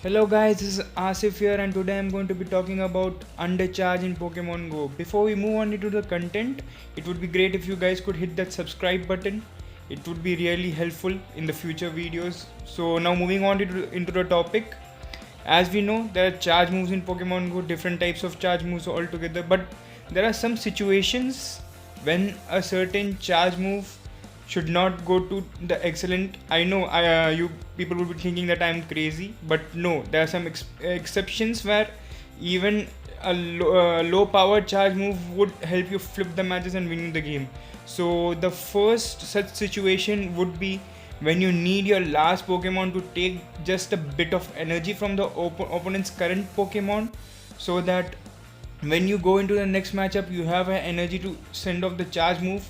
Hello guys, this is Asif here and today I'm going to be talking about Undercharge in Pokemon Go. Before we move on into the content, it would be great if you guys could hit that subscribe button. It would be really helpful in the future videos. So now moving on into the topic. As we know, there are charge moves in Pokemon Go, different types of charge moves altogether, but there are some situations when a certain charge move should not go to the excellent. I know you people would be thinking that I'm crazy, but no, there are some exceptions where even a low power charge move would help you flip the matches and win the game. So the first such situation would be when you need your last Pokemon to take just a bit of energy from the opponent's current Pokemon, so that when you go into the next matchup you have an energy to send off the charge move.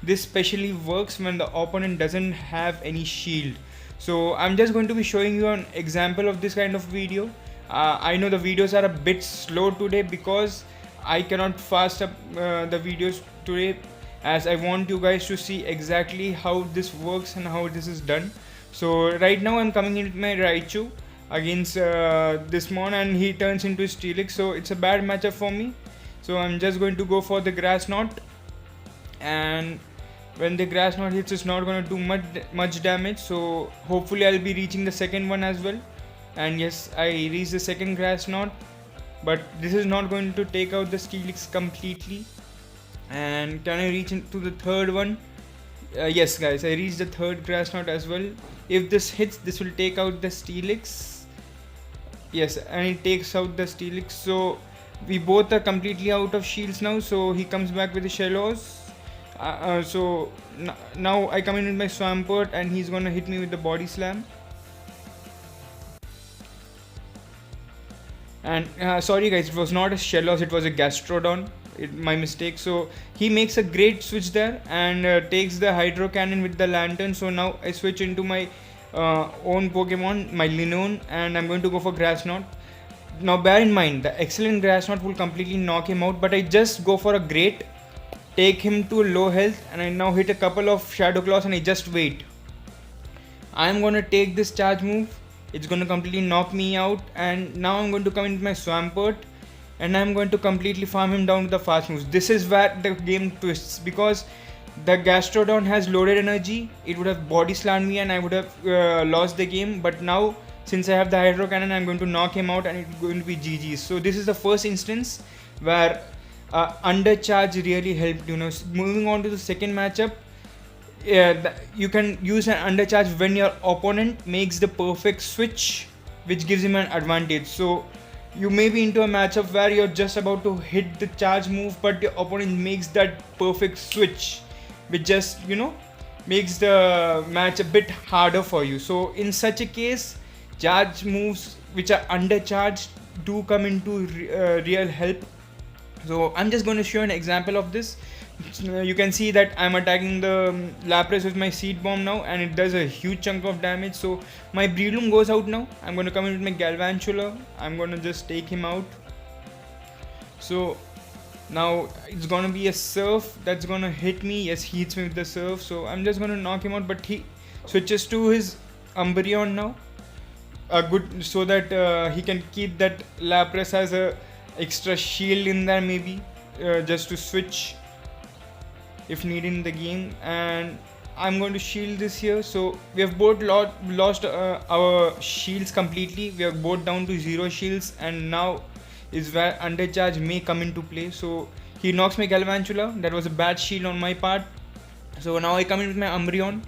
This specially works when the opponent doesn't have any shield. So I'm just going to be showing you an example of this kind of video. I know the videos are a bit slow today because I cannot fast up the videos today, as I want you guys to see exactly how this works and how this is done. So right now I'm coming in with my Raichu against this mon, and he turns into Steelix, so it's a bad matchup for me. So I'm just going to go for the Grass Knot, and when the Grass Knot hits, it's not going to do much damage, so hopefully I'll be reaching the second one as well. And yes, I reached the second Grass Knot, but this is not going to take out the Steelix completely. And can I reach into the third one? Yes guys, I reached the third Grass Knot as well. If this hits, this will take out the Steelix. Yes, and it takes out the Steelix, so we both are completely out of shields now. So he comes back with the Shellos. So now I come in with my Swampert and he's gonna hit me with the Body Slam. And sorry guys, it was not a Shellos, it was a Gastrodon. My mistake. So he makes a great switch there and takes the Hydro Cannon with the Lantern. So now I switch into my own Pokemon, my Linoone, and I'm going to go for Grass Knot. Now bear in mind, the excellent Grass Knot will completely knock him out, but I just go for a Great, take him to low health, and I now hit a couple of Shadow Claws and I just wait. I'm gonna take this charge move, it's gonna completely knock me out, and now I'm going to come in with my Swampert and I'm going to completely farm him down with the fast moves. This is where the game twists, because the Gastrodon has loaded energy, it would have body slammed me and I would have lost the game, but now since I have the Hydro Cannon, I'm going to knock him out and it's going to be GG's. So this is the first instance where Undercharge really helped. Moving on to the second matchup, you can use an Undercharge when your opponent makes the perfect switch, which gives him an advantage. So you may be into a matchup where you're just about to hit the charge move, but your opponent makes that perfect switch, which just makes the match a bit harder for you. So in such a case, charge moves which are undercharged do come into real help. So I'm just going to show an example of this. You can see that I'm attacking the Lapras with my Seed Bomb now, and it does a huge chunk of damage. So my Breloom goes out now. I'm going to come in with my Galvantula. I'm going to just take him out. So now it's going to be a Surf that's going to hit me. Yes, he hits me with the Surf. So I'm just going to knock him out, but he switches to his Umbreon now. So that he can keep that Lapras as a extra shield in there, maybe just to switch if needed in the game. And I'm going to shield this here. So we have both lost our shields completely. We are both down to 0 shields, and now is where Undercharge may come into play. So he knocks my Galvantula. That was a bad shield on my part. So now I come in with my Umbreon,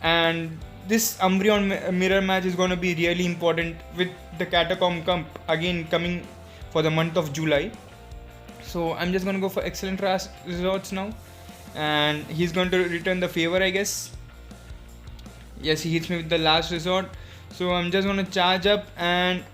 and this Umbreon mirror match is going to be really important with the Catacomb Cup again coming for the month of July. So I'm just going to go for excellent resorts now, and he's going to return the favor, I guess. Yes, he hits me with the last resort. So I'm just going to charge up, and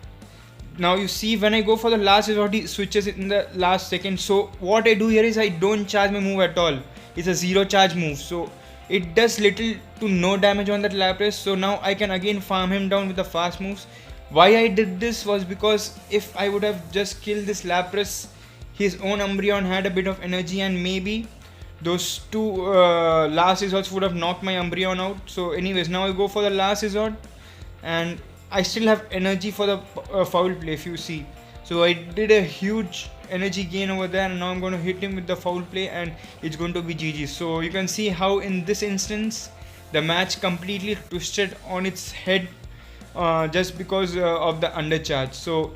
now you see when I go for the last resort, he switches it in the last second. So what I do here is I don't charge my move at all. It's a 0 charge move, so it does little to no damage on that Lapras. So now I can again farm him down with the fast moves. Why I did this was because if I would have just killed this Lapras, his own Umbreon had a bit of energy, and maybe those two last resorts would have knocked my Umbreon out. So anyways, now I go for the last resort, and I still have energy for the foul play, if you see. So I did a huge energy gain over there, and now I'm going to hit him with the foul play, and it's going to be GG. So you can see how in this instance the match completely twisted on its head just because of the undercharge. So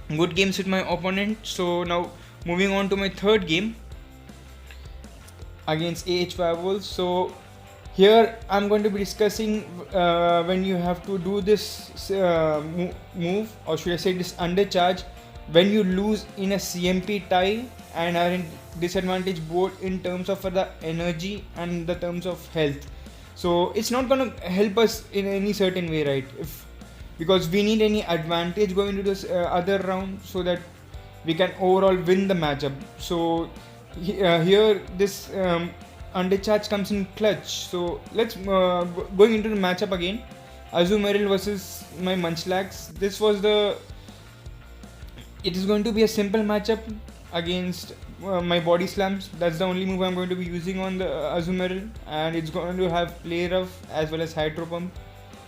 good games with my opponent. So now moving on to my third game against AH Firewolves. So here I'm going to be discussing when you have to do this move, or should I say this undercharge, when you lose in a CMP tie and are in disadvantage both in terms of the energy and the terms of health. So it's not going to help us in any certain way, right? Because we need any advantage going into this other round so that we can overall win the matchup. So here this undercharge comes in clutch. So let's going into the matchup again. Azumarill versus my Munchlax. It is going to be a simple matchup against my body slams. That's the only move I'm going to be using on the Azumarill, and it's going to have play rough as well as hydro pump.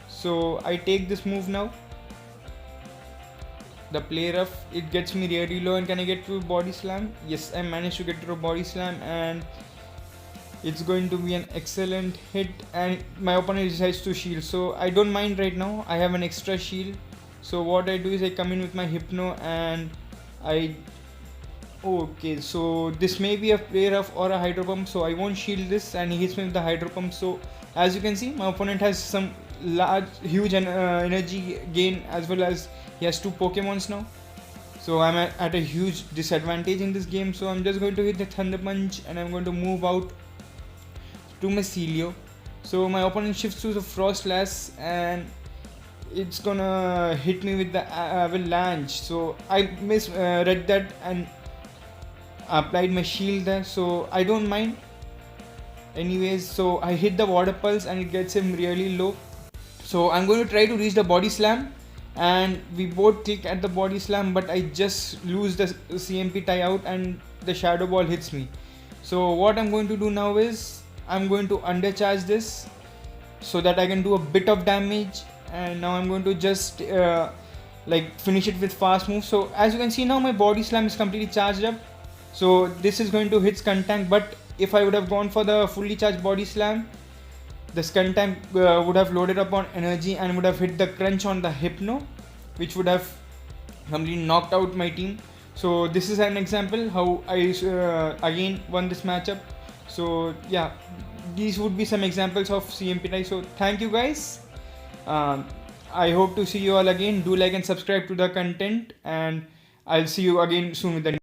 So I take this move now. The play rough, it gets me really low, and can I get to a body slam? Yes, I managed to get to a body slam, and it's going to be an excellent hit, and my opponent decides to shield. So I don't mind right now, I have an extra shield. So what I do is I come in with my Hypno, and okay, so this may be a play rough or a hydro pump, so I won't shield this, and he hits me with the hydro pump. So as you can see, my opponent has some huge energy gain, as well as he has 2 Pokemons now. So I'm at a huge disadvantage in this game. So I'm just going to hit the Thunder Punch, and I'm going to move out to my Sealeo. So my opponent shifts to the Frost Lass, and it's gonna hit me with the Avalanche. So I misread that and applied my shield there, so I don't mind. Anyways, so I hit the Water Pulse, and it gets him really low. So I'm going to try to reach the body slam, and we both click at the body slam, but I just lose the CMP tie out, and the Shadow Ball hits me. So what I'm going to do now is I'm going to undercharge this so that I can do a bit of damage, and now I'm going to just finish it with fast move. So as you can see now, my body slam is completely charged up. So this is going to hit Skun Tank, but if I would have gone for the fully charged body slam, the Skun Tank would have loaded up on energy and would have hit the crunch on the Hypno, which would have completely knocked out my team. So this is an example how I again won this matchup. So yeah, these would be some examples of CMP tie. So thank you guys. I hope to see you all again. Do like and subscribe to the content, and I'll see you again soon with the